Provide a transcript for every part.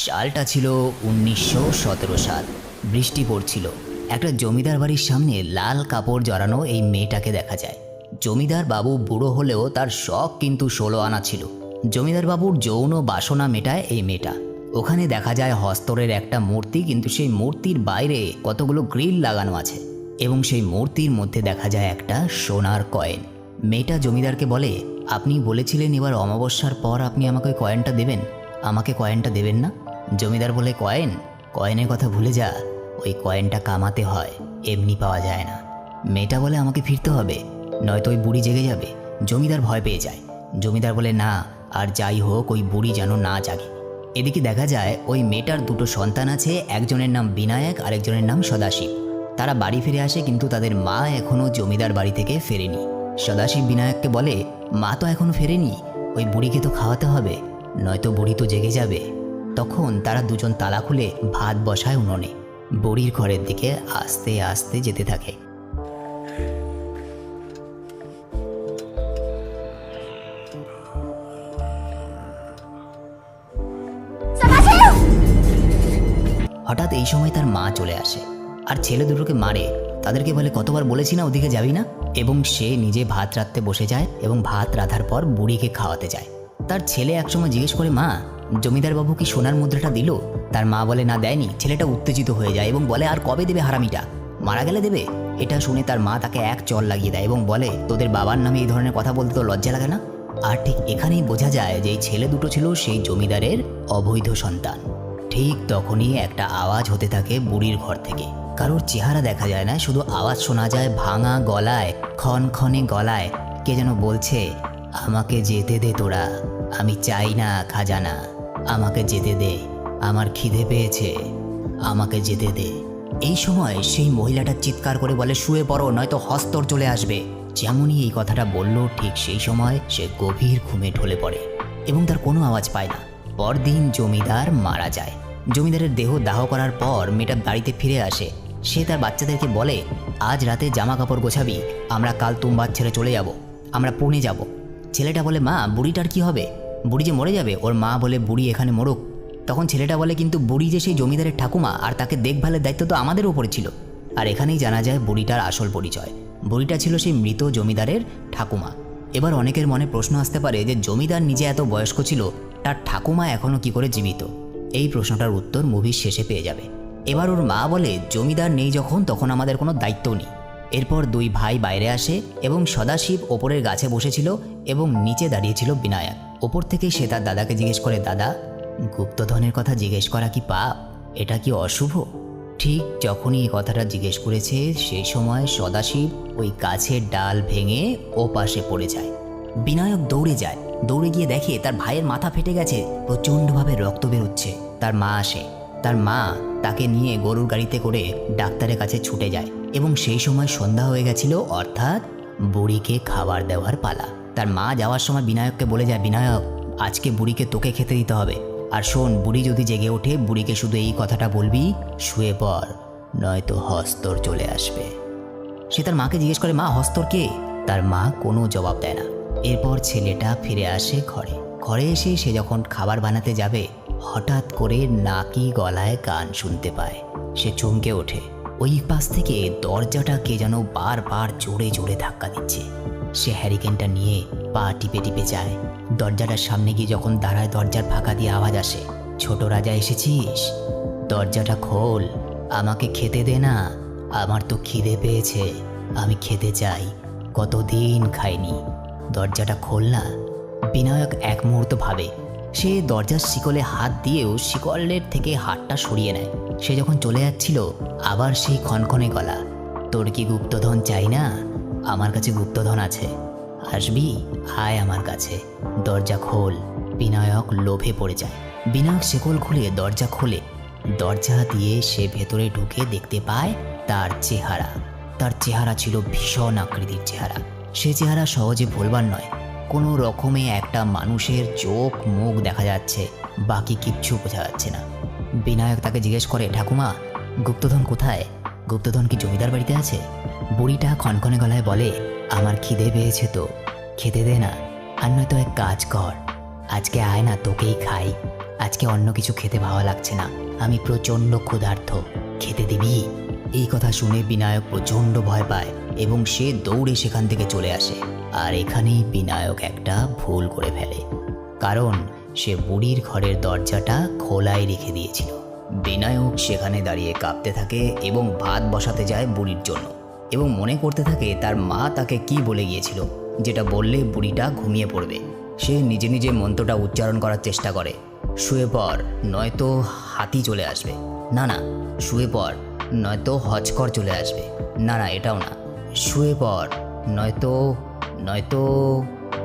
সালটা ছিল 1917 সাল। বৃষ্টি পড়ছিল। একটা জমিদার বাড়ির সামনে লাল কাপড় জড়ানো এই মেয়েটাকে দেখা যায়। জমিদার বাবু বুড়ো হলেও তার শখ কিন্তু 16 আনা ছিল। জমিদার বাবুর যৌন বাসনা মেটায় এই মেয়েটা। ওখানে দেখা যায় হস্তরের একটা মূর্তি, কিন্তু সেই মূর্তির বাইরে কতগুলো গ্রিল লাগানো আছে এবং সেই মূর্তির মধ্যে দেখা যায় একটা সোনার কয়েন। মেয়েটা জমিদারকে বলে, আপনি বলেছিলেন এবার অমাবস্যার পর আপনি আমাকে কয়েনটা দেবেন, আমাকে কয়েনটা দেবেন না? জমিদার বলে, কয়েনের কথা ভুলে যা, ওই কয়েনটা কামাতে হয়, এমনি পাওয়া যায় না। মেয়েটা বলে, আমাকে ফিরতে হবে, নয়তো ওই বুড়ি জেগে যাবে। জমিদার ভয় পেয়ে যায়। জমিদার বলে, না, আর যাই হোক ওই বুড়ি যেন না জাগে। এদিকে দেখা যায় ওই মেয়েটার দুটো সন্তান আছে, একজনের নাম বিনায়ক আর একজনের নাম সদাশিব। তারা বাড়ি ফিরে আসে, কিন্তু তাদের মা এখনও জমিদার বাড়ি থেকে ফেরেনি। সদাশিব বিনায়ককে বলে, মা তো এখনও ফেরেনি, ওই বুড়িকে তো খাওয়াতে হবে, নয়তো বুড়ি তো জেগে যাবে। তখন তারা দুজন তালা খুলে ভাত বসায় উনুনে। বুড়ির ঘরের দিকে আস্তে আস্তে যেতে থাকে। হঠাৎ এই সময় তার মা চলে আসে আর ছেলে দুটোকে মারে। তাদেরকে বলে, কতবার বলেছি না ওদিকে যাবি না। এবং সে নিজে ভাত রাঁধতে বসে যায় এবং ভাত রাঁধার পর বুড়িকে খাওয়াতে যায়। তার ছেলে একসময় জিজ্ঞেস করে, মা, জমিদার বাবু কি সোনার মুদ্রাটা দিল? তার মা বলে, না, দেয়নি। ছেলেটা উত্তেজিত হয়ে যায় এবং বলে, আর কবে দেবে হারামিটা, মারা গেলে দেবে? এটা শুনে তার মা তাকে এক চল লাগিয়ে দেয় এবং বলে, তোদের বাবার নামে এই ধরনের কথা বলতে তো লজ্জা লাগে না? আর ঠিক এখানেই বোঝা যায় যে এই ছেলে দুটো ছিল সেই জমিদারের অবৈধ সন্তান। ঠিক তখনই একটা আওয়াজ হতে থাকে বুড়ির ঘর থেকে। কারোর চেহারা দেখা যায় না, শুধু আওয়াজ শোনা যায় ভাঙা গলায়, ক্ষণক্ষণে গলায় কে যেন বলছে, আমাকে যেতে দে তোরা, আমি চাই না খাজানা, আমাকে যেতে দে, আমার খিদে পেয়েছে, আমাকে যেতে দে। এই সময় সেই মহিলাটা চিৎকার করে বলে, শুয়ে পড়ো, নয়তো হস্তর চলে আসবে। যেমনই এই কথাটা বলল, ঠিক সেই সময় সে গভীর ঘুমে ঢলে পড়ে এবং তার কোনো আওয়াজ পায় না। পরদিন জমিদার মারা যায়। জমিদারের দেহ দাহ করার পর মেয়েটা বাড়িতে ফিরে আসে। সে তার বাচ্চাদেরকে বলে, আজ রাতে জামা কাপড় গোছাবি, আমরা কাল তুমবাদ ছেড়ে চলে যাব, আমরা পুনে যাব। ছেলেটা বলে, মা, বুড়িটার কি হবে? বুড়ি যে মরে যাবে। ওর মা বলে, বুড়ি এখানে মরুক। তখন ছেলেটা বলে, কিন্তু বুড়ি যে সেই জমিদারের ঠাকুমা, আর তাকে দেখভালের দায়িত্ব তো আমাদের ওপরে ছিল। আর এখানেই জানা যায় বুড়িটার আসল পরিচয়। বুড়িটা ছিল সেই মৃত জমিদারের ঠাকুমা। এবার অনেকের মনে প্রশ্ন আসতে পারে যে জমিদার নিজে এত বয়স্ক ছিল, তার ঠাকুমা এখনও কি করে জীবিত? এই প্রশ্নটার উত্তর মুভির শেষে পেয়ে যাবে। এবার ওর মা বলে, জমিদার নেই যখন, তখন আমাদের কোনো দায়িত্ব নেই। এরপর দুই ভাই বাইরে আসে এবং সদাশিব ওপরের গাছে বসেছিল এবং নিচে দাঁড়িয়েছিল বিনায়ক। ওপর থেকে সে তার দাদাকে জিজ্ঞেস করে, দাদা, গুপ্তধনের কথা জিজ্ঞেস করা কি পাপ? এটা কি অশুভ? ঠিক যখনই এই কথাটা জিজ্ঞেস করেছে, সেই সময় সদাশিব ওই গাছের ডাল ভেঙে ও পাশে পড়ে যায়। বিনায়ক দৌড়ে যায়। দৌড়ে গিয়ে দেখে তার ভাইয়ের মাথা ফেটে গেছে, প্রচণ্ডভাবে রক্ত বেরোচ্ছে। তার মা আসে। তার মা তাকে নিয়ে গরুর গাড়িতে করে ডাক্তারের কাছে ছুটে যায় এবং সেই সময় সন্ধ্যা হয়ে গেছিল, অর্থাৎ বুড়িকে খাবার দেওয়ার পালা। তার মা যাওয়ার সময় বিনায়ককে বলে যায়, বিনায়ক, আজকে বুড়িকে তোকে খেতে দিতে হবে। আর শোন, বুড়ি যদি জেগে ওঠে, বুড়িকে শুধু এই কথাটা বলবি, শুয়ে পড়, নয়তো হস্তর চলে আসবে। সে তার মাকে জিজ্ঞেস করে, মা, হস্তর কে? তার মা কোনো জবাব দেয় না। এরপর ছেলেটা ফিরে আসে ঘরে। ঘরে এসে সে যখন খাবার বানাতে যাবে, হঠাৎ করে নাকি গলায় গান শুনতে পায়। সে চমকে ওঠে। ওই পাশ থেকে দরজাটা কে যেন বারবার জোরে জোরে ধাক্কা দিচ্ছে। সে হ্যারিকেনটা নিয়ে পা টিপে টিপে যায়। দরজাটার সামনে গিয়ে যখন দাঁড়ায়, দরজার ফাঁকা দিয়ে আওয়াজ আসে, ছোট রাজা এসেছিস? দরজাটা খোল, আমাকে খেতে দে না, আমার তো খিদে পেয়েছে, আমি খেতে চাই, কতদিন খাইনি, দরজাটা খোল না। বিনায়ক এক মুহূর্ত ভাবে। সে দরজার শিকলে হাত দিয়েও শিকলের থেকে হাতটা সরিয়ে নেয়। সে যখন চলে যাচ্ছিল, আবার সেই ক্ষণক্ষণে গলা, তোর কি গুপ্তধন চাই না? আমার কাছে গুপ্তধন আছে, আসবি? আয় আমার কাছে, দরজা খোল। বিনায়ক লোভে পড়ে যায়। বিনায়ক শিকল খুলে দরজা খোলে। দরজা দিয়ে সে ভেতরে ঢুকে দেখতে পায় তার চেহারা। তার চেহারা ছিল ভীষণ আকৃতির চেহারা। সে চেহারা সহজে ভুলবার নয়। কোনো রকমে একটা মানুষের চোখ মুখ দেখা যাচ্ছে, বাকি কিচ্ছু বোঝা যাচ্ছে না। বিনায়ক তাকে জিজ্ঞেস করে, ঠাকুমা, গুপ্তধন কোথায়? গুপ্তধন কি জমিদার বাড়িতে আছে? বুড়িটা ক্ষণক্ষণে গলায় বলে, আমার খিদে পেয়েছে তো, খেতে দে না, আর নয়তো এক কাজ কর, আজকে আয় না, তোকেই খাই। আজকে অন্য কিছু খেতে ভালো লাগছে না, আমি প্রচণ্ড ক্ষুধার্ত, খেতে দিবি? এই কথা শুনে বিনায়ক প্রচণ্ড ভয় পায় এবং সে দৌড়ে সেখান থেকে চলে আসে। আর এখানেই বিনায়ক একটা ভুল করে ফেলে, কারণ সে বুড়ির ঘরের দরজাটা খোলাই রেখে দিয়েছিল। বিনায়ক সেখানে দাঁড়িয়ে কাঁপতে থাকে এবং ভাত বসাতে যায় বুড়ির জন্য, এবং মনে করতে থাকে তার মা তাকে কি বলে গিয়েছিল, যেটা বললে বুড়িটা ঘুমিয়ে পড়বে। সে নিজে নিজে মন্ত্রটা উচ্চারণ করার চেষ্টা করে, শুয়ে পড় নয়তো হাতি চলে আসবে, না না শুয়ে পড় নয়তো হজকর চলে আসবে, না না এটাও না, শুয়ে পড় নয়তো নয়তো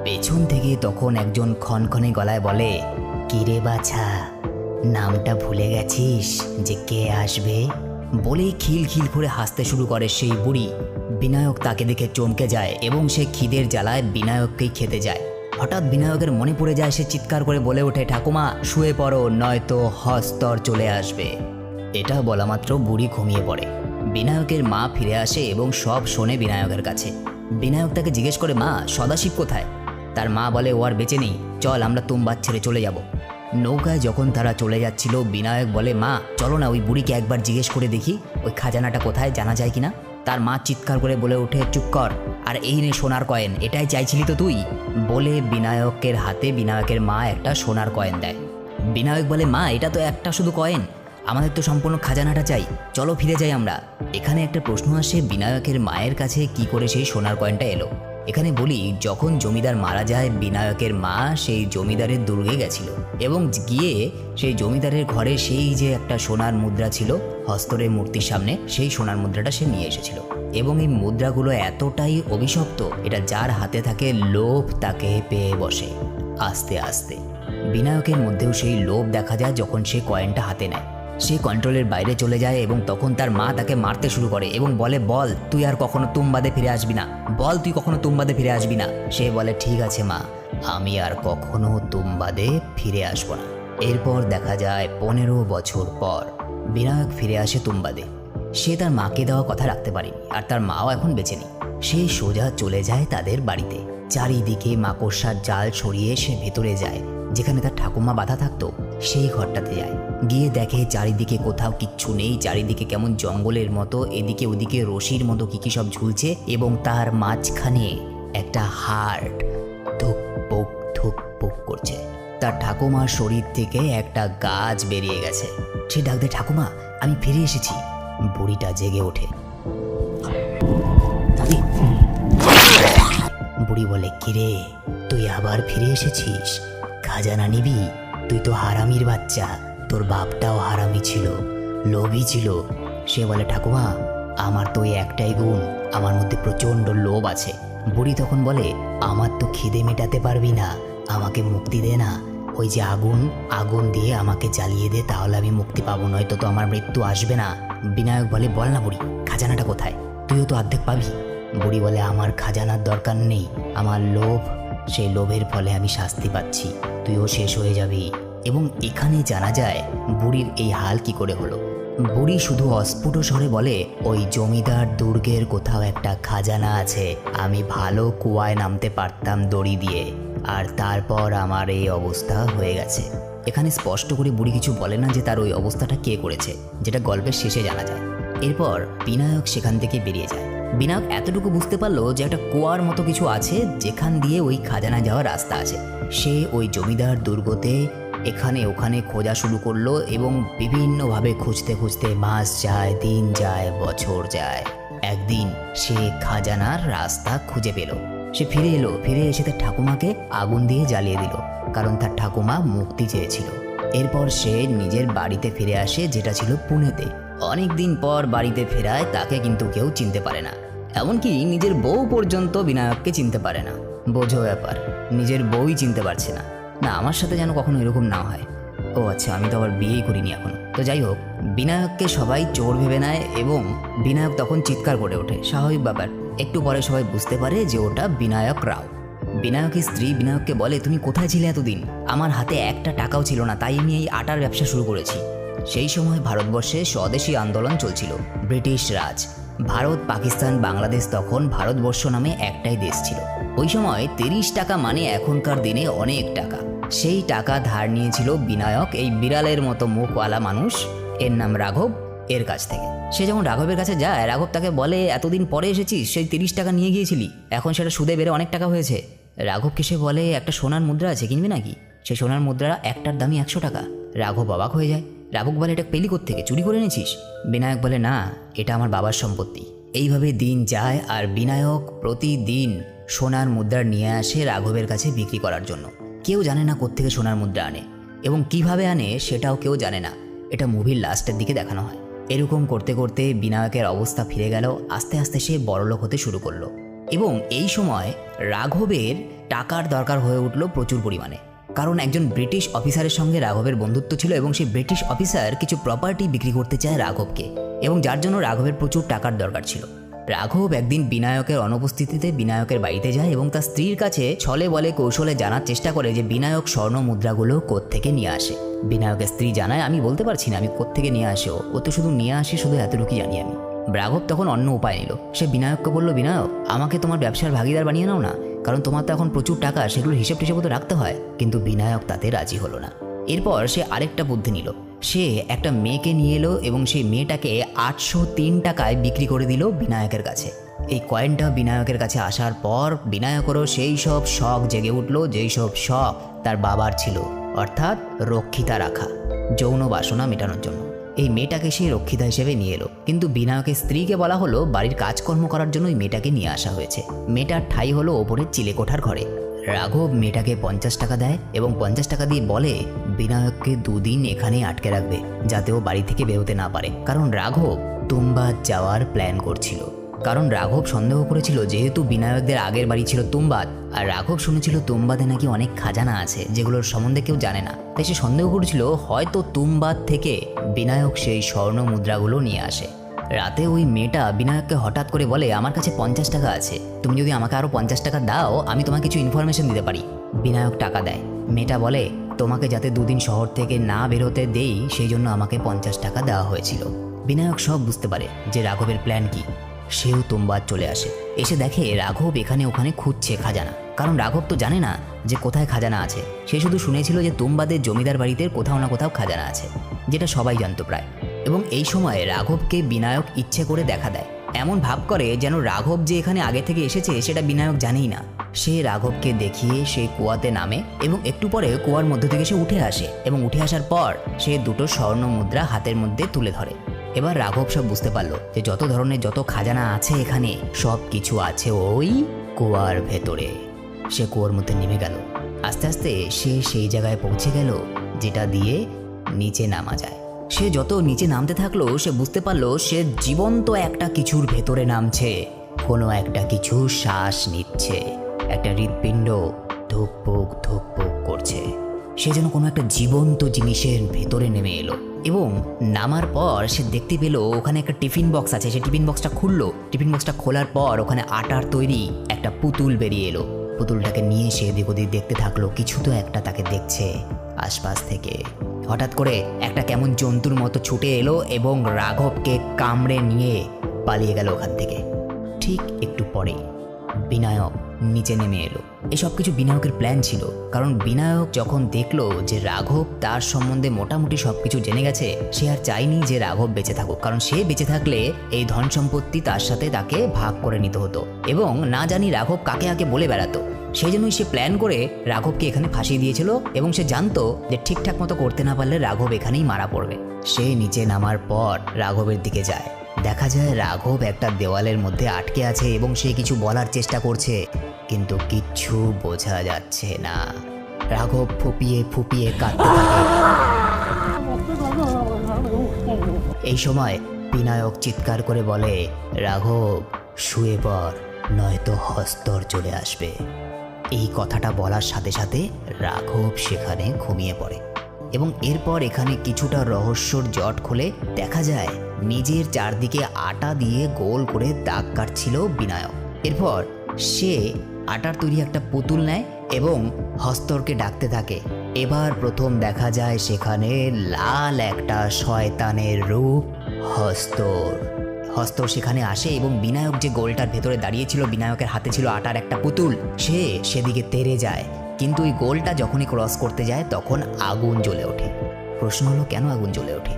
পেছন থেকে তখন একজন খনখনে গলায় বলে, কিরে বাছা, নামটা ভুলে গেছিস যে কে আসবে? বলেই খিলখিল করে হাসতে শুরু করে সেই বুড়ি। বিনায়ক তাকে দেখে চমকে যায় এবং সে খিদের জ্বালায় বিনায়ককেই খেতে যায়। হঠাৎ বিনায়কের মনে পড়ে যায়, সে চিৎকার করে বলে ওঠে, ঠাকুমা শুয়ে পড়ো নয়তো হস্তর চলে আসবে। এটা বলা মাত্র বুড়ি ঘুমিয়ে পড়ে। বিনায়কের মা ফিরে আসে এবং সব শোনে বিনায়কের কাছে। বিনায়ক তাকে জিজ্ঞেস করে, মা সদাশিব কোথায়? তার মা বলে, ও আর বেঁচে নেই, চল আমরা তুমবাদ ছেড়ে চলে যাব। নৌকায় যখন তারা চলে যাচ্ছিল, বিনায়ক বলে, মা চলো না ওই বুড়িকে একবার জিজ্ঞেস করে দেখি ওই খাজানাটা কোথায়, জানা যায় কিনা। তার মা চিৎকার করে বলে ওঠে, চুপ কর, আর এই নে সোনার কয়েন, এটাই চাইছিলি তো তুই? বলে বিনায়কের হাতে বিনায়কের মা একটা সোনার কয়েন দেয়। বিনায়ক বলে, মা এটা তো একটা শুধু কয়েন, আমাদের তো সম্পূর্ণ খাজানাটা চাই, চলো ফিরে যাই আমরা। এখানে একটা প্রশ্ন আসে, বিনায়কের মায়ের কাছে কি করে সেই সোনার কয়েনটা এলো? এখানে বলি, যখন জমিদার মারা যায়, বিনায়কের মা সেই জমিদারের দুর্গে গেছিল এবং গিয়ে সেই জমিদারের ঘরে সেই যে একটা সোনার মুদ্রা ছিল হস্তরের মূর্তির সামনে, সেই সোনার মুদ্রাটা সে নিয়ে এসেছিল। এবং এই মুদ্রাগুলো এতটাই অভিশপ্ত, এটা যার হাতে থাকে লোভ তাকে পেয়ে বসে। আস্তে আস্তে বিনায়কের মধ্যেও সেই লোভ দেখা যায় যখন সে কয়েনটা হাতে নেয়। সে কন্ট্রোলের বাইরে চলে যায় এবং তখন তার মা তাকে মারতে শুরু করে এবং বলে, বল তুই আর কখনো তুমবাদে ফিরে আসবি না, বল তুই কখনো তুমবাদে ফিরে আসবি না। সে বলে, ঠিক আছে মা, আমি আর কখনো তুমবাদে ফিরে আসবো না। এরপর দেখা যায় 15 বছর পর বিনায়ক ফিরে আসে তুমবাদে। সে তার মাকে দেওয়া কথা রাখতে পারেনি, আর তার মাও এখন বেঁচে নেই। সে সোজা চলে যায় তাদের বাড়িতে। চারিদিকে মাকড়সার জাল ছড়িয়ে সে ভেতরে যায়, যেখানে তার ঠাকুমা বাঁধা থাকতো সেই ঘরটাতে যায়। গিয়ে দেখে চারিদিকে কোথাও কিচ্ছু নেই, চারিদিকে কেমন জঙ্গলের মতো, এদিকে ওদিকে রশির মতো কি কি সব ঝুলছে, এবং তার মাঝখানে একটা হার্ট ধুকপুক ধুকপুক করছে। তার ঠাকুমার শরীর থেকে একটা গাছ বেরিয়ে গেছে। সে ডাক দেয়, ঠাকুমা আমি ফিরে এসেছি। বুড়িটা জেগে ওঠে। বুড়ি বলে, কিরে তুই আবার ফিরে এসেছিস, খাজানা নিবি? তুই তো হারামির বাচ্চা, তোর বাপটাও হারামি ছিল, লোভী ছিল। সে বলে, ঠাকুমা আমার তো ওই একটাই গুণ, আমার মধ্যে প্রচণ্ড লোভ আছে। বুড়ি তখন বলে, আমার তো খিদে মেটাতে পারবি না, আমাকে মুক্তি দে না, ওই যে আগুন দিয়ে আমাকে জ্বালিয়ে দে, তাহলে আমি মুক্তি পাবো, নয়তো তো আমার মৃত্যু আসবে না। বিনায়ক বলে, বল না বুড়ি, খাজানাটা কোথায়? তুইও তো অর্ধেক পাবি। বুড়ি বলে, আমার খাজানার দরকার নেই, আমার লোভ, সেই লোভের ফলে আমি শাস্তি পাচ্ছি, তুইও শেষ হয়ে যাবি। এবং এখানে জানা যায় বুড়ির এই হাল কি করে হলো। বুড়ি শুধু অস্ফুট স্বরে বলে, ওই জমিদার দুর্গের কোথাও একটা খাজানা আছে, আমি ভালো কুয়ায় নামতে পারতাম দড়ি দিয়ে, আর তারপর আমার এই অবস্থা হয়ে গেছে। এখানে স্পষ্ট করে বুড়ি কিছু বলে না যে তার ওই অবস্থাটা কে করেছে, যেটা গল্পের শেষে জানা যায়। এরপর বিনায়ক সেখান থেকে বেরিয়ে যায়। বিনায়ক এতটুকু বুঝতে পারলো যে একটা কুয়ার মতো কিছু আছে, যেখান দিয়ে ওই খাজানা যাওয়ার রাস্তা আছে। সে ওই জমিদার দুর্গতে এখানে ওখানে খোঁজা শুরু করলো এবং বিভিন্নভাবে খুঁজতে খুঁজতে মাস যায়, দিন যায়, বছর যায়। একদিন সে খাজানার রাস্তা খুঁজে পেল। সে ফিরে এসে তার ঠাকুমাকে আগুন দিয়ে জ্বালিয়ে দিল, কারণ তার ঠাকুমা মুক্তি চেয়েছিল। এরপর সে নিজের বাড়িতে ফিরে আসে, যেটা ছিল পুনেতে। অনেক দিন পর বাড়িতে ফেরায় তাকে কিন্তু কেউ চিনতে পারে না, এমনকি নিজের বউ পর্যন্ত বিনায়ককে চিনতে পারে না। বোঝো ব্যাপার, নিজের বউই চিনতে পারছে না। না, আমার সাথে যেন কখনো এরকম না হয়। ও আচ্ছা, আমি তো আবার বিয়েই করিনি এখনো। তো যাই হোক, বিনায়ককে সবাই চোর ভেবে নেয় এবং বিনায়ক তখন চিৎকার করে ওঠে। স্বাভাবিক ব্যাপার, একটু পরে সবাই বুঝতে পারে যে ওটা বিনায়ক রাও। বিনায়কের স্ত্রী বিনায়ককে বলে, তুমি কোথায় ছিলে এতদিন? আমার হাতে একটা টাকাও ছিল না, তাই আমি এই আটার ব্যবসা শুরু করেছি। সেই সময় ভারতবর্ষে স্বদেশী আন্দোলন চলছিল, ব্রিটিশ রাজ। ভারত, পাকিস্তান, বাংলাদেশ তখন ভারতবর্ষ নামে একটাই দেশ ছিল। ওই সময় 30 টাকা মানে এখনকার দিনে অনেক টাকা। সেই টাকা ধার নিয়েছিল বিনায়ক, এই বিড়ালের মতো মুখওয়ালা মানুষ, এর নাম রাঘব, এর কাছ থেকে। সে যখন রাঘবের কাছে যায়, রাঘব তাকে বলে, এতদিন পরে এসেছিস, সেই 30 টাকা নিয়ে গিয়েছিলি, এখন সেটা সুদে বেড়ে অনেক টাকা হয়েছে। রাঘবকে সে বলে, একটা সোনার মুদ্রা আছে, কিনবি নাকি? সেই সোনার মুদ্রা একটার দামই 100 টাকা। রাঘব অবাক হয়ে যায়। রাঘব বলে, এটা পেলি থেকে চুরি করে এনেছিস? বিনায়ক বলে, না, এটা আমার বাবার সম্পত্তি। এইভাবে দিন যায় আর বিনায়ক প্রতিদিন সোনার মুদ্রা নিয়ে আসে রাঘবের কাছে বিক্রি করার জন্য। কেউ জানে না কোত্থেকে সোনার মুদ্রা আনে এবং কিভাবে আনে সেটাও কেউ জানে না। এটা মুভির লাস্টের দিকে দেখানো হয়। এরকম করতে করতে বিনায়কের অবস্থা ফিরে গেল। আস্তে আস্তে সে বড়লোক হতে শুরু করলো এবং এই সময় রাঘবের টাকার দরকার হয়ে উঠল প্রচুর পরিমাণে। কারণ একজন ব্রিটিশ অফিসারের সঙ্গে রাঘবের বন্ধুত্ব ছিল এবং সেই ব্রিটিশ অফিসার কিছু প্রপার্টি বিক্রি করতে চায় রাঘবকে, এবং যার জন্য রাঘবের প্রচুর টাকার দরকার ছিল। রাঘব একদিন বিনায়কের অনুপস্থিতিতে বিনায়কের বাড়িতে যায় এবং তার স্ত্রীর কাছে ছলে বলে কৌশলে জানার চেষ্টা করে যে বিনায়ক স্বর্ণ মুদ্রাগুলো কোত্থেকে নিয়ে আসে। বিনায়কের স্ত্রী জানায়, আমি বলতে পারছি না আমি কোত্থেকে নিয়ে আসে, ও তো শুধু নিয়ে আসে, শুধু এতটুকুই জানি আমি। রাঘব তখন অন্য উপায় নিল। সে বিনায়ককে বলল, বিনায়ক, আমাকে তোমার ব্যবসার ভাগিদার বানিয়ে নাও না, কারণ তোমার তো এখন প্রচুর টাকা, সেগুলোর হিসেব টিসেব তো রাখতে হয়। কিন্তু বিনায়ক তাতে রাজি হলো না। এরপর সে আরেকটা বুদ্ধি নিল। সে একটা মেয়েকে নিয়ে এলো এবং সেই মেয়েটাকে 803 টাকায় বিক্রি করে দিল বিনায়কের কাছে। এই কয়েনটা বিনায়কের কাছে আসার পর বিনায়কেরও সেই সব শখ জেগে উঠল, যেই সব শখ তার বাবার ছিল, অর্থাৎ রক্ষিতা রাখা, যৌন বাসনা মেটানোর জন্য। এই মেয়েটাকে সে রক্ষিতা হিসেবে নিয়ে এলো, কিন্তু বিনায়কের স্ত্রীকে বলা হলো বাড়ির কাজকর্ম করার জন্য ওই মেয়েটাকে নিয়ে আসা হয়েছে। মেয়েটার ঠাঁই হলো ওপরের চিলেকোঠার ঘরে। রাঘব মেয়েটাকে 50 টাকা দেয় এবং 50 টাকা দিয়ে বলে বিনায়ককে 2 দিন এখানে আটকে রাখবে, যাতে ও বাড়ি থেকে বেরোতে না পারে। কারণ রাঘব তুম্বাদ যাওয়ার প্ল্যান করছিল। কারণ রাঘব সন্দেহ করেছিল, যেহেতু বিনায়কদের আগের বাড়ি ছিল তুম্বাদ, আর রাঘব শুনেছিল তুম্বাদে নাকি অনেক খাজানা আছে যেগুলোর সম্বন্ধে কেউ জানে না, তাই সে সন্দেহ করেছিল হয়তো তুম্বাদ থেকে বিনায়ক সেই স্বর্ণ মুদ্রাগুলো নিয়ে আসে। রাতে ওই মেয়েটা বিনায়ককে হঠাৎ করে বলে, আমার কাছে 50 টাকা আছে, তুমি যদি আমাকে আরও 50 টাকা দাও আমি তোমাকে কিছু ইনফরমেশন দিতে পারি। বিনায়ক টাকা দেয়। মেয়েটা বলে, তোমাকে যাতে 2 দিন শহর থেকে না বেরোতে দেই সেই জন্য আমাকে 50 টাকা দেওয়া হয়েছিল। বিনায়ক সব বুঝতে পারে যে রাঘবের প্ল্যান কি। সেও তুম্বাদ চলে আসে। এসে দেখে রাঘব এখানে ওখানে খুঁজছে খাজানা, কারণ রাঘব তো জানে না যে কোথায় খাজানা আছে। সে শুধু শুনেছিল যে তুম্বাদের জমিদার বাড়িতে কোথাও না কোথাও খাজানা আছে, যেটা সবাই জানতো প্রায়। এবং এই সময় রাঘবকে বিনায়ক ইচ্ছে করে দেখা দেয়, এমন ভাব করে যেন রাঘব যে এখানে আগে থেকে এসেছে সেটা বিনায়ক জানেই না। সে রাঘবকে দেখিয়ে সেই কুয়াতে নামে এবং একটু পরে কুয়ার মধ্য থেকে সে উঠে আসে এবং উঠে আসার পর সে 2টো স্বর্ণ মুদ্রা হাতের মধ্যে তুলে ধরে। এবার রাঘব সব বুঝতে পারলো যে যত ধরনের যত খাজানা আছে এখানে সব কিছু আছে ওই কুয়ার ভেতরে। সে কুয়ার মধ্যে নেমে গেল। আস্তে আস্তে সে সেই জায়গায় পৌঁছে গেল যেটা দিয়ে নিচে নামা যায়। সে যত নিচে নামতে থাকলো সে বুঝতে পারলো সে জীবন্ত একটা কিছুর ভেতরে নামছে। কোনো একটা কিছু শ্বাস নিচ্ছে, একটা হৃৎপিণ্ড ধুকপুক ধুকপুক করছে। সে যেন কোনো একটা জীবন্ত জিনিসের ভেতরে নেমে এলো এবং নামার পর সে দেখতে পেল ওখানে একটা টিফিন বক্স আছে। সে টিফিন বক্সটা খুললো। টিফিন বক্সটা খোলার পর ওখানে আটার তৈরি একটা পুতুল বেরিয়ে এলো। পুতুলটাকে নিয়ে সে এদিক ওদিক দেখতে থাকলো। কিছু তো একটা তাকে দেখছে আশপাশ থেকে। হঠাৎ করে একটা কেমন জন্তুর মতো ছুটে এলো এবং রাঘবকে কামড়ে নিয়ে পালিয়ে গেল ওখান থেকে। ঠিক একটু পরেই বিনায়ক নিচে নেমে এলো। এসব কিছু বিনায়কের প্ল্যান ছিল, কারণ বিনায়ক যখন দেখলো যে রাঘব তার সম্বন্ধে মোটামুটি সব কিছু জেনে গেছে, সে আর চায়নি যে রাঘব বেঁচে থাকুক, কারণ সে বেঁচে থাকলে এই ধন সম্পত্তি তার সাথে তাকে ভাগ করে নিতে হতো এবং না জানি রাঘব কাকে আগে বলে বেড়াতো। সেই জন্যই সে প্ল্যান করে রাঘবকে এখানে ফাঁসিয়ে দিয়েছিল এবং সে জানতো যে ঠিকঠাক মতো করতে না পারলে রাঘব এখানেই মারা পড়বে। সে নিচে নামার পর রাঘবের দিকে যায়। দেখা যায় রাঘব একটা দেওয়ালের মধ্যে আটকে আছে এবং সে কিছু বলার চেষ্টা করছে, কিন্তু কিচ্ছু বোঝা যাচ্ছে না। রাঘব ফুপিয়ে ফুপিয়ে কাঁদতে থাকে। এই সময় বিনায়ক চিৎকার করে বলে, রাঘব শুয়ে পড়, নয়তো হস্তর চলে আসবে। এই কথাটা বলার সাথে সাথে রাঘব সেখানে ঘুমিয়ে পড়ে এবং এরপর এখানে কিছুটা রহস্যর জট খুলে দেখা যায় নিজের চারদিকে আটা দিয়ে গোল করে দাগ কাটছিল বিনায়ক। এরপর সে আটার তৈরি একটা পুতুল নেয় এবং হস্তরকে ডাকতে থাকে। এবার প্রথম দেখা যায় সেখানে লাল একটা শয়তানের রূপ হস্তর। হস্তর সেখানে আসে এবং বিনায়ক যে গোলটার ভেতরে দাঁড়িয়েছিল, বিনায়কের হাতে ছিল আটার একটা পুতুল, সে সেদিকে তেড়ে যায় কিন্তু ওই গোলটা যখনই ক্রস করতে যায় তখন আগুন জ্বলে ওঠে। প্রশ্ন হলো কেন আগুন জ্বলে ওঠে?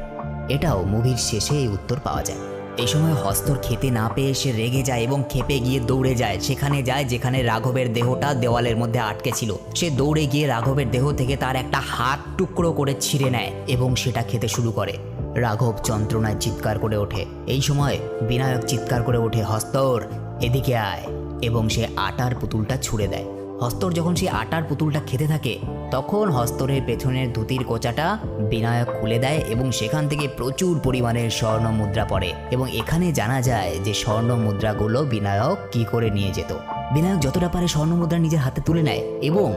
এটাও মুভির শেষে এই উত্তর পাওয়া যায়। এই সময় হস্তর খেতে না পেয়ে সে রেগে যায় এবং খেপে গিয়ে দৌড়ে যায়, সেখানে যায় যেখানে রাঘবের দেহটা দেওয়ালের মধ্যে আটকে ছিল। সে দৌড়ে গিয়ে রাঘবের দেহ থেকে তার একটা হাত টুকরো করে ছিঁড়ে নেয় এবং সেটা খেতে শুরু করে। রাঘব যন্ত্রণায় চিৎকার করে ওঠে। এই সময় বিনায়ক চিৎকার করে ওঠে, হস্তর এদিকে আয়, এবং সে আটার পুতুলটা ছুঁড়ে দেয়। হস্তর যখন সেই আটার পুতুলটা খেতে থাকে তখন হস্তরের পেছনের ধুতির কোচাটা বিনায়ক খুলে দেয় এবং সেখান থেকে প্রচুর পরিমাণের স্বর্ণ মুদ্রা পড়ে। এবং এখানে জানা যায় যে স্বর্ণ মুদ্রাগুলো বিনায়ক কি করে নিয়ে যেত। বিনায়ক যতটা পারে স্বর্ণ মুদ্রা নিজের হাতে তুলে নেয় এবং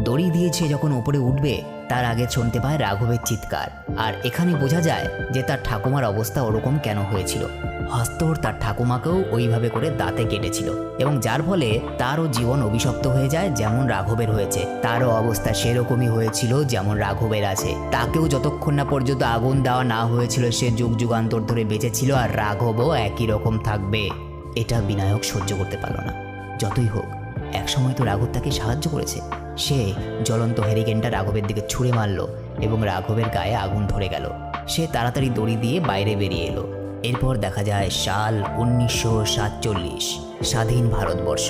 দড়ি দিয়েছে যখন ওপরে উঠবে তার আগে শুনতে পায় রাঘবের চিৎকার। আর এখানে বোঝা যায় যে তার ঠাকুমার অবস্থা ওরকম কেন হয়েছিল। হস্তর তার ঠাকুমাকেও ওইভাবে করে দাঁতে কেটেছিল এবং যার ফলে তারও জীবন অভিশপ্ত হয়ে যায় যেমন রাঘবের হয়েছে। তারও অবস্থা সেরকমই হয়েছিল যেমন রাঘবের আছে। তাকেও যতক্ষণ না পর্যন্ত আগুন দেওয়া না হয়েছিল সে যুগ যুগান্তর ধরে বেঁচেছিল, আর রাঘবও একই রকম থাকবে। এটা বিনায়ক সহ্য করতে পারল না। যতই হোক একসময় তো রাঘব তাকে সাহায্য করেছে। সে জ্বলন্ত হেরিকেনটা রাঘবের দিকে ছুঁড়ে মারল এবং রাঘবের গায়ে আগুন ধরে গেল। সে তাড়াতাড়ি দড়ি দিয়ে বাইরে বেরিয়ে এলো। এরপর দেখা যায় সাল 1947, স্বাধীন ভারতবর্ষ।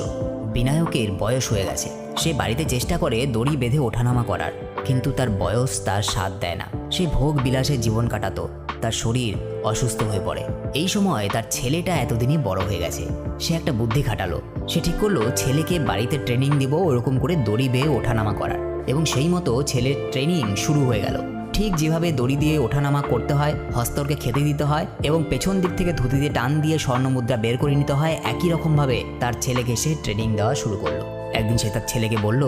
বিনায়কের বয়স হয়ে গেছে। সে বাড়িতে চেষ্টা করে দড়ি বেঁধে ওঠানামা করার, কিন্তু তার বয়স তার সাথ দেয় না। সে ভোগ বিলাসে জীবন কাটাতো। তার শরীর অসুস্থ হয়ে পড়ে। এই সময় তার ছেলেটা এতদিনই বড় হয়ে গেছে। সে একটা বুদ্ধি খাটালো। সে ঠিক করলো ছেলেকে বাড়িতে ট্রেনিং দিব ওরকম করে দড়ি বেয়ে ওঠানামা করার, এবং সেই মতো ছেলের ট্রেনিং শুরু হয়ে গেল। ঠিক যেভাবে দড়ি দিয়ে ওঠানামা করতে হয়, হস্তরকে খেতে দিতে হয় এবং পেছন দিক থেকে ধুতি দিয়ে টান দিয়ে স্বর্ণমুদ্রা বের করে নিতে হয়, একই রকমভাবে তার ছেলেকে সে ট্রেনিং দেওয়া শুরু করলো। একদিন সে তার ছেলেকে বলল,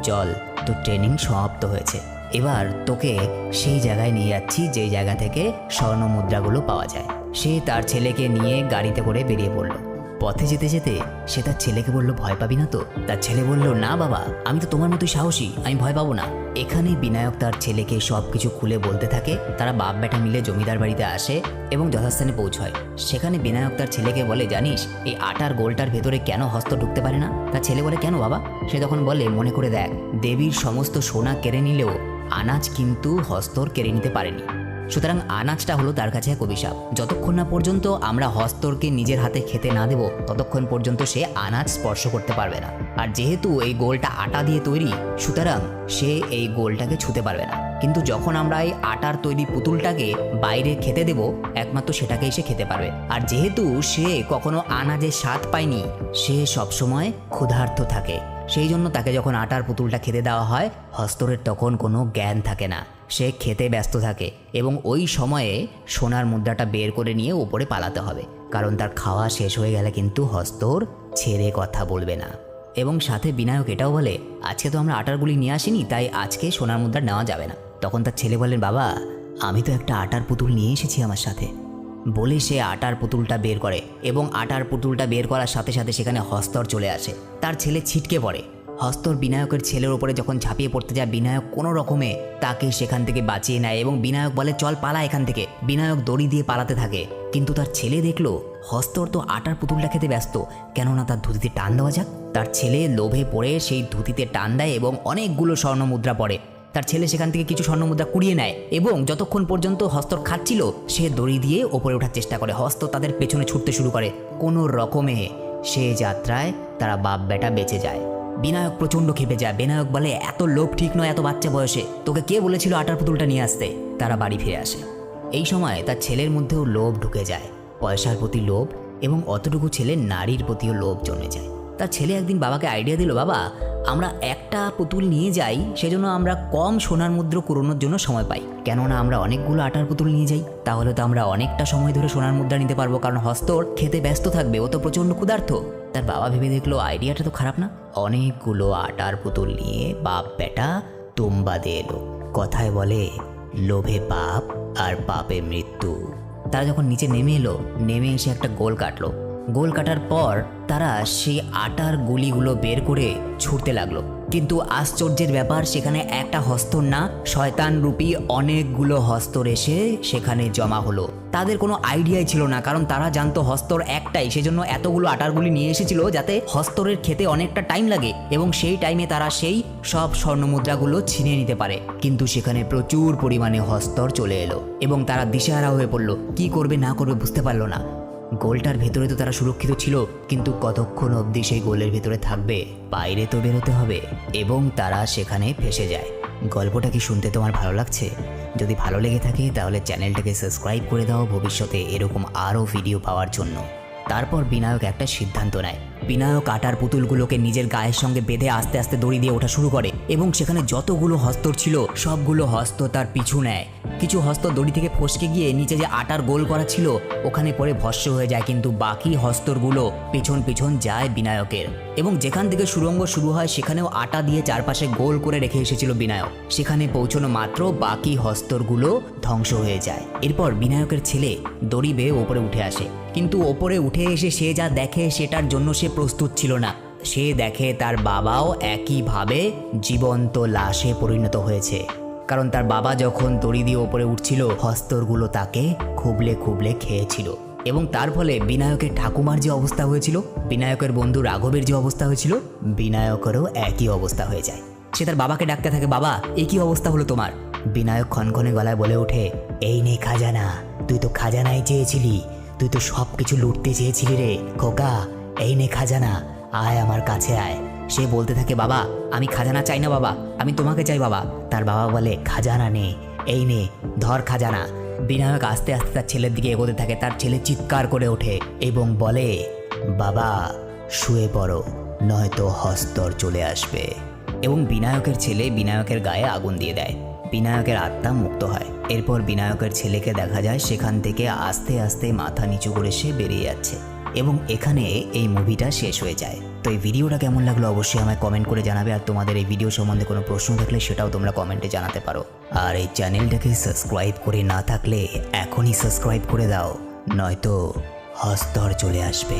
চল তোর ট্রেনিং সমাপ্ত হয়েছে, এবার তোকে সেই জায়গায় নিয়ে যাচ্ছি যে জায়গা থেকে স্বর্ণমুদ্রাগুলো পাওয়া যায়। সে তার ছেলেকে নিয়ে গাড়িতে করে বেরিয়ে পড়ল। পথে যেতে যেতে সে তার ছেলেকে বলল, ভয় পাবি না তো? তার ছেলে বলল, না বাবা, আমি তো তোমার মতোই সাহসী, আমি ভয় পাবো না। এখানে বিনায়ক তার ছেলেকে সব কিছু খুলে বলতে থাকে। তারা বাপ বেটা মিলে জমিদার বাড়িতে আসে এবং যথাস্থানে পৌঁছয়। সেখানে বিনায়ক তার ছেলেকে বলে, জানিস এই আটার গোলটার ভেতরে কেন হস্ত ঢুকতে পারে না? তার ছেলে বলে, কেন বাবা? সে তখন বলে, মনে করে দেখ, দেবীর সমস্ত সোনা কেড়ে নিলেও আনাজ কিন্তু হস্তর কেড়ে নিতে পারেনি। সুতরাং আনাজটা হলো তার কাছে এক অভিশাপ। যতক্ষণ না পর্যন্ত আমরা হস্তরকে নিজের হাতে খেতে না দেব ততক্ষণ পর্যন্ত সে আনাজ স্পর্শ করতে পারবে না। আর যেহেতু এই গোলটা আটা দিয়ে তৈরি, সুতরাং সে এই গোলটাকে ছুঁতে পারবে না। কিন্তু যখন আমরা এই আটার তৈরি পুতুলটাকে বাইরে খেতে দেব, একমাত্র সেটাকেই সে খেতে পারবে। আর যেহেতু সে কখনো আনাজের স্বাদ পায়নি, সে সবসময় ক্ষুধার্ত থাকে। সেই জন্য তাকে যখন আটার পুতুলটা খেতে দেওয়া হয়, হস্তরের তখন কোনো জ্ঞান থাকে না। সে খেতে ব্যস্ত থাকে এবং ওই সময়ে সোনার মুদ্রাটা বের করে নিয়ে ওপরে পালাতে হবে, কারণ তার খাওয়া শেষ হয়ে গেলে কিন্তু হস্তর ছেড়ে কথা বলবে না। এবং সাথে বিনায়ক এটাও বলে, আজকে তো আমরা আটার গুলি নিয়ে আসিনি, তাই আজকে সোনার মুদ্রা নেওয়া যাবে না। তখন তার ছেলে বলেন, বাবা আমি তো একটা আটার পুতুল নিয়ে এসেছি আমার সাথে। বলে সে আটার পুতুলটা বের করে এবং আটার পুতুলটা বের করার সাথে সাথে সেখানে হস্তর চলে আসে। তার ছেলে ছিটকে পড়ে। হস্তর বিনায়কের ছেলের ওপরে যখন ঝাঁপিয়ে পড়তে যায়, বিনায়ক কোনো রকমে তাকে সেখান থেকে বাঁচিয়ে নেয় এবং বিনায়ক বলে, চল পালা এখান থেকে। বিনায়ক দড়ি দিয়ে পালাতে থাকে, কিন্তু তার ছেলে দেখলো হস্তর তো আটার পুতুলটা খেতে ব্যস্ত, কেননা তার ধুতিতে টান দেওয়া যাক। তার ছেলে লোভে পড়ে সেই ধুতিতে টান দেয় এবং অনেকগুলো স্বর্ণ মুদ্রা পড়ে। তার ছেলে সেখান থেকে কিছু স্বর্ণমুদ্রা কুড়িয়ে নেয় এবং যতক্ষণ পর্যন্ত হস্তর খাচ্ছিল সে দড়ি দিয়ে ওপরে ওঠার চেষ্টা করে। হস্ত তাদের পেছনে ছুটতে শুরু করে। কোনো রকমে সে যাত্রায় তারা বাপ বেটা বেঁচে যায়। বিনায়ক প্রচণ্ড ক্ষেপে যায়। বিনায়ক বলে, এত লোভ ঠিক নয়, এত বাচ্চা বয়সে তোকে কে বলেছিল আটার পুতুলটা নিয়ে আসতে? তারা বাড়ি ফিরে আসে। এই সময় তার ছেলের মধ্যেও লোভ ঢুকে যায়, পয়সার প্রতি লোভ, এবং অতটুকু ছেলে নারীর প্রতিও লোভ জমে যায়। তার ছেলে একদিন বাবাকে আইডিয়া দিল, বাবা আমরা একটা পুতুল নিয়ে যাই, সেজন্য আমরা কম সোনার মুদ্রা কুড়োনোর জন্য সময় পাই। কেননা আমরা অনেকগুলো আটার পুতুল নিয়ে যাই, তাহলে তো আমরা অনেকটা সময় ধরে সোনার মুদ্রা নিতে পারবো, কারণ হস্তর খেতে ব্যস্ত থাকবে, ও তো প্রচণ্ড ক্ষুধার্ত। তার বাবা ভেবে দেখলো আইডিয়াটা তো খারাপ না। অনেকগুলো আটার পুতুল নিয়ে বাপ বেটা তুম্বাদে এলো। কথায় বলে, লোভে পাপ আর পাপে মৃত্যু। তারা যখন নিচে নেমে এলো, নেমে এসে একটা গোল কাটলো। গোল কাটার পর তারা সেই আটার গুলিগুলো বের করে ছুটতে লাগলো, কিন্তু আশ্চর্যের ব্যাপার সেখানে একটা হস্তর না, শয়তান রূপী অনেকগুলো হস্তর এসে সেখানে জমা হলো। তাদের কোনো আইডিয়াই ছিল না, কারণ তারা জানতো হস্তর একটাই, সেজন্য এতগুলো আটার গুলি নিয়ে এসেছিল যাতে হস্তরের খেতে অনেকটা টাইম লাগে এবং সেই টাইমে তারা সেই সব স্বর্ণমুদ্রাগুলো ছিনে নিতে পারে। কিন্তু সেখানে প্রচুর পরিমাণে হস্তর চলে এলো এবং তারা দিশেহারা হয়ে পড়লো, কি করবে না করবে বুঝতে পারলো না। গোলটার ভেতরে তো তারা সুরক্ষিত ছিল, কিন্তু কতক্ষণ অবধি সেই গোলের ভেতরে থাকবে, বাইরে তো বেরোতে হবে, এবং তারা সেখানে ফেসে যায়। গল্পটা কি শুনতে তোমার ভালো লাগছে? যদি ভালো লেগে থাকে তাহলে চ্যানেলটাকে সাবস্ক্রাইব করে দাও ভবিষ্যতে এরকম আরও ভিডিও পাওয়ার জন্য। তারপর বিনায়ক একটা সিদ্ধান্ত নেয়। বিনায়ক আটার পুতুলগুলোকে নিজের গায়ের সঙ্গে বেঁধে আস্তে আস্তে দড়ি দিয়ে ওঠা শুরু করে এবং সেখানে যতগুলো হস্তর ছিল সবগুলো হস্ত তার পিছু নেয়। কিছু হস্ত দড়ি থেকে ফসকে গিয়ে নিচে যে আটার গোল করা ছিল ওখানে পরে ভস্ম হয়ে যায়, কিন্তু বাকি হস্তরগুলো পিছন পিছন যায় বিনায়কের। এবং যেখান থেকে সুড়ঙ্গ শুরু হয় সেখানেও আটা দিয়ে চারপাশে গোল করে রেখে এসেছিল বিনায়ক। সেখানে পৌঁছানো মাত্র বাকি হস্তরগুলো ধ্বংস হয়ে যায়। এরপর বিনায়কের ছেলে দড়ি বেয়ে ওপরে উঠে আসে, কিন্তু ওপরে উঠে এসে সে যা দেখে সেটার জন্য সে প্রস্তুত ছিল না। সে দেখে তার বাবাও একইভাবে জীবন্ত লাশে পরিণত হয়েছে, কারণ তার বাবা যখন দড়ি দিয়ে ওপরে উঠছিল হস্তরগুলো তাকে খুবলে খুবলে খেয়েছিল। এবং তার ফলে বিনায়কের ঠাকুমার যে অবস্থা হয়েছিল, বিনায়কের বন্ধু রাঘবের যে অবস্থা হয়েছিল, বিনায়কেরও একই অবস্থা হয়ে যায়। সে তার বাবাকে ডাকতে থাকে, বাবা এ কি অবস্থা হলো তোমার? বিনায়ক ক্ষণক্ষণে গলায় বলে ওঠে, এই নে খাজানা, তুই তো খাজানাই চেয়েছিলি, তুই তো সব কিছু লুটতে চেয়েছিলি রে খোকা, এই নে খাজানা, আয় আমার কাছে আয়। সে বলতে থাকে, বাবা আমি খাজানা চাই না বাবা, আমি তোমাকে চাই বাবা। তার বাবা বলে, খাজানা নে, এই নে ধর খাজানা। বিনায়ক আস্তে আস্তে তার ছেলের দিকে এগোতে থাকে। তার ছেলে চিৎকার করে ওঠে এবং বলে, বাবা শুয়ে পড়ো, নয়তো হস্তর চলে আসবে। এবং বিনায়কের ছেলে বিনায়কের গায়ে আগুন দিয়ে দেয়। বিনায়কের আত্মা মুক্ত হয়। এরপর বিনায়কের ছেলেকে দেখা যায় সেখান থেকে আস্তে আস্তে মাথা নিচু করে সে বেরিয়ে যাচ্ছে এবং এখানে এই মুভিটা শেষ হয়ে যায়। তো এই ভিডিওটা কেমন লাগলো অবশ্যই আমায় কমেন্ট করে জানাবে, আর তোমাদের এই ভিডিও সম্বন্ধে কোনো প্রশ্ন থাকলে সেটাও তোমরা কমেন্টে জানাতে পারো। আর এই চ্যানেলটাকে সাবস্ক্রাইব করে না থাকলে এখনই সাবস্ক্রাইব করে দাও, নয়তো হস্তর চলে আসবে।